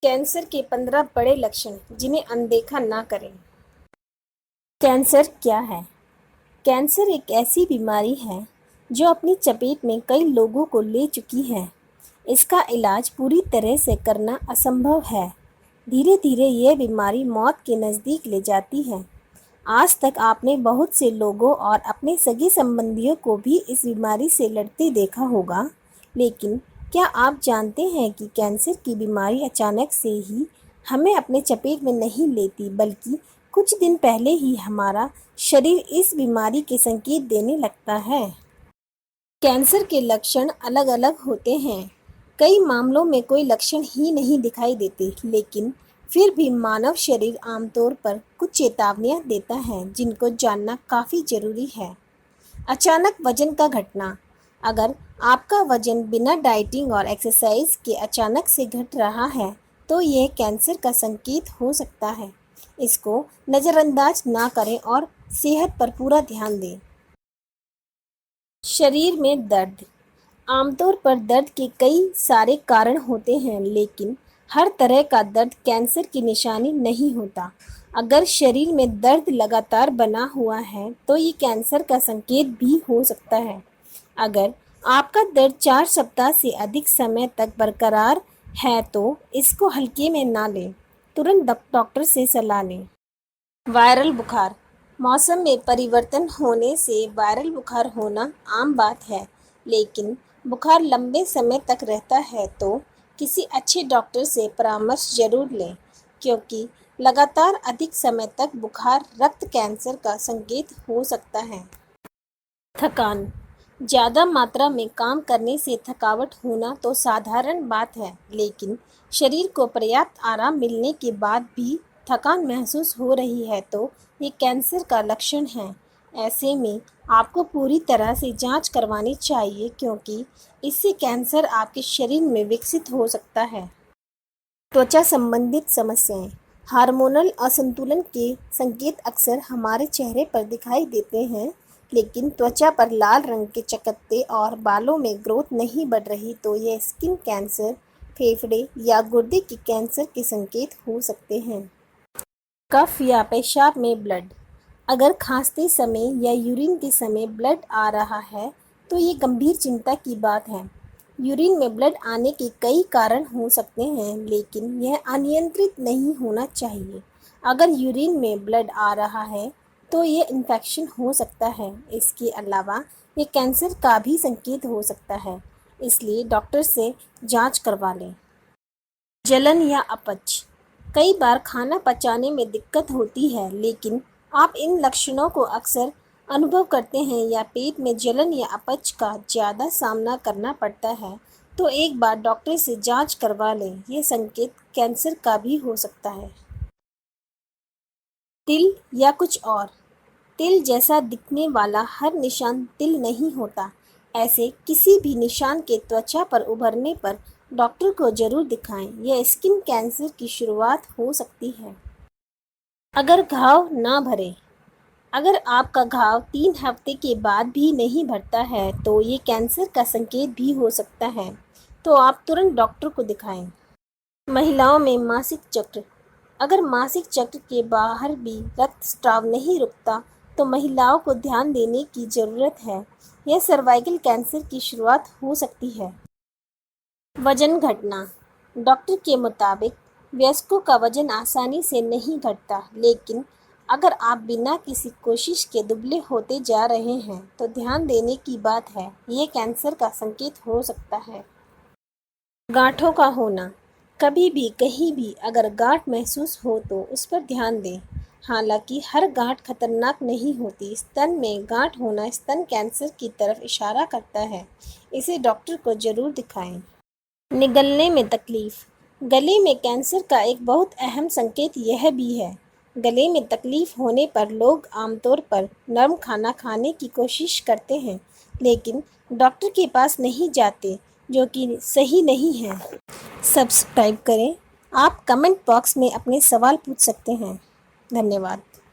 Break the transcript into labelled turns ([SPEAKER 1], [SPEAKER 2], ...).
[SPEAKER 1] Cancer के 15 बड़े लक्षण जिन्हें अनदेखा ना करें। कैंसर क्या है? कैंसर एक ऐसी बीमारी है जो अपनी चपेट में कई लोगों को ले चुकी है। इसका इलाज पूरी तरह से करना असंभव है। धीरे धीरे यह बीमारी मौत के नज़दीक ले जाती है। आज तक आपने बहुत से लोगों और अपने सगे संबंधियों को भी इस बीमारी से लड़ते देखा होगा, लेकिन क्या आप जानते हैं कि कैंसर की बीमारी अचानक से ही हमें अपने चपेट में नहीं लेती, बल्कि कुछ दिन पहले ही हमारा शरीर इस बीमारी के संकेत देने लगता है। कैंसर के लक्षण अलग अलग होते हैं। कई मामलों में कोई लक्षण ही नहीं दिखाई देते, लेकिन फिर भी मानव शरीर आमतौर पर कुछ चेतावनियां देता है जिनको जानना काफ़ी ज़रूरी है। अचानक वजन का घटना। अगर आपका वजन बिना डाइटिंग और एक्सरसाइज के अचानक से घट रहा है, तो यह कैंसर का संकेत हो सकता है। इसको नज़रअंदाज ना करें और सेहत पर पूरा ध्यान दें। शरीर में दर्द। आमतौर पर दर्द के कई सारे कारण होते हैं, लेकिन हर तरह का दर्द कैंसर की निशानी नहीं होता। अगर शरीर में दर्द लगातार बना हुआ है, तो ये कैंसर का संकेत भी हो सकता है। अगर आपका दर्द 4 सप्ताह से अधिक समय तक बरकरार है, तो इसको हल्के में ना लें। तुरंत डॉक्टर से सलाह लें। वायरल बुखार। मौसम में परिवर्तन होने से वायरल बुखार होना आम बात है, लेकिन बुखार लंबे समय तक रहता है तो किसी अच्छे डॉक्टर से परामर्श जरूर लें, क्योंकि लगातार अधिक समय तक बुखार रक्त कैंसर का संकेत हो सकता है। थकान। ज़्यादा मात्रा में काम करने से थकावट होना तो साधारण बात है, लेकिन शरीर को पर्याप्त आराम मिलने के बाद भी थकान महसूस हो रही है तो ये कैंसर का लक्षण है। ऐसे में आपको पूरी तरह से जांच करवानी चाहिए, क्योंकि इससे कैंसर आपके शरीर में विकसित हो सकता है। त्वचा संबंधित समस्याएं। हार्मोनल असंतुलन के संकेत अक्सर हमारे चेहरे पर दिखाई देते हैं, लेकिन त्वचा पर लाल रंग के चकत्ते और बालों में ग्रोथ नहीं बढ़ रही, तो यह स्किन कैंसर, फेफड़े या गुर्दे के कैंसर के संकेत हो सकते हैं। कफ या पेशाब में ब्लड। अगर खांसते समय या यूरिन के समय ब्लड आ रहा है, तो ये गंभीर चिंता की बात है। यूरिन में ब्लड आने के कई कारण हो सकते हैं, लेकिन यह अनियंत्रित नहीं होना चाहिए। अगर यूरिन में ब्लड आ रहा है, तो यह इन्फेक्शन हो सकता है। इसके अलावा ये कैंसर का भी संकेत हो सकता है, इसलिए डॉक्टर से जांच करवा लें। जलन या अपच। कई बार खाना पचाने में दिक्कत होती है, लेकिन आप इन लक्षणों को अक्सर अनुभव करते हैं या पेट में जलन या अपच का ज़्यादा सामना करना पड़ता है, तो एक बार डॉक्टर से जांच करवा लें। ये संकेत कैंसर का भी हो सकता है। तिल या कुछ और। तिल जैसा दिखने वाला हर निशान तिल नहीं होता। ऐसे किसी भी निशान के त्वचा पर उभरने पर डॉक्टर को जरूर दिखाएं। यह स्किन कैंसर की शुरुआत हो सकती है। अगर घाव ना भरे। अगर आपका घाव 3 हफ्ते के बाद भी नहीं भरता है, तो ये कैंसर का संकेत भी हो सकता है, तो आप तुरंत डॉक्टर को दिखाएं। महिलाओं में मासिक चक्र। अगर मासिक चक्र के बाहर भी रक्तस्राव नहीं रुकता, तो महिलाओं को ध्यान देने की ज़रूरत है। यह सर्वाइकल कैंसर की शुरुआत हो सकती है। वजन घटना। डॉक्टर के मुताबिक वयस्कों का वजन आसानी से नहीं घटता, लेकिन अगर आप बिना किसी कोशिश के दुबले होते जा रहे हैं, तो ध्यान देने की बात है। ये कैंसर का संकेत हो सकता है। गांठों का होना। कभी भी कहीं भी अगर गांठ महसूस हो तो उस पर ध्यान दें। हालांकि हर गांठ खतरनाक नहीं होती। स्तन में गांठ होना स्तन कैंसर की तरफ इशारा करता है। इसे डॉक्टर को जरूर दिखाएं। निगलने में तकलीफ। गले में कैंसर का एक बहुत अहम संकेत यह भी है। गले में तकलीफ होने पर लोग आमतौर पर नरम खाना खाने की कोशिश करते हैं, लेकिन डॉक्टर के पास नहीं जाते, जो कि सही नहीं है। सब्सक्राइब करें। आप कमेंट बॉक्स में अपने सवाल पूछ सकते हैं। धन्यवाद।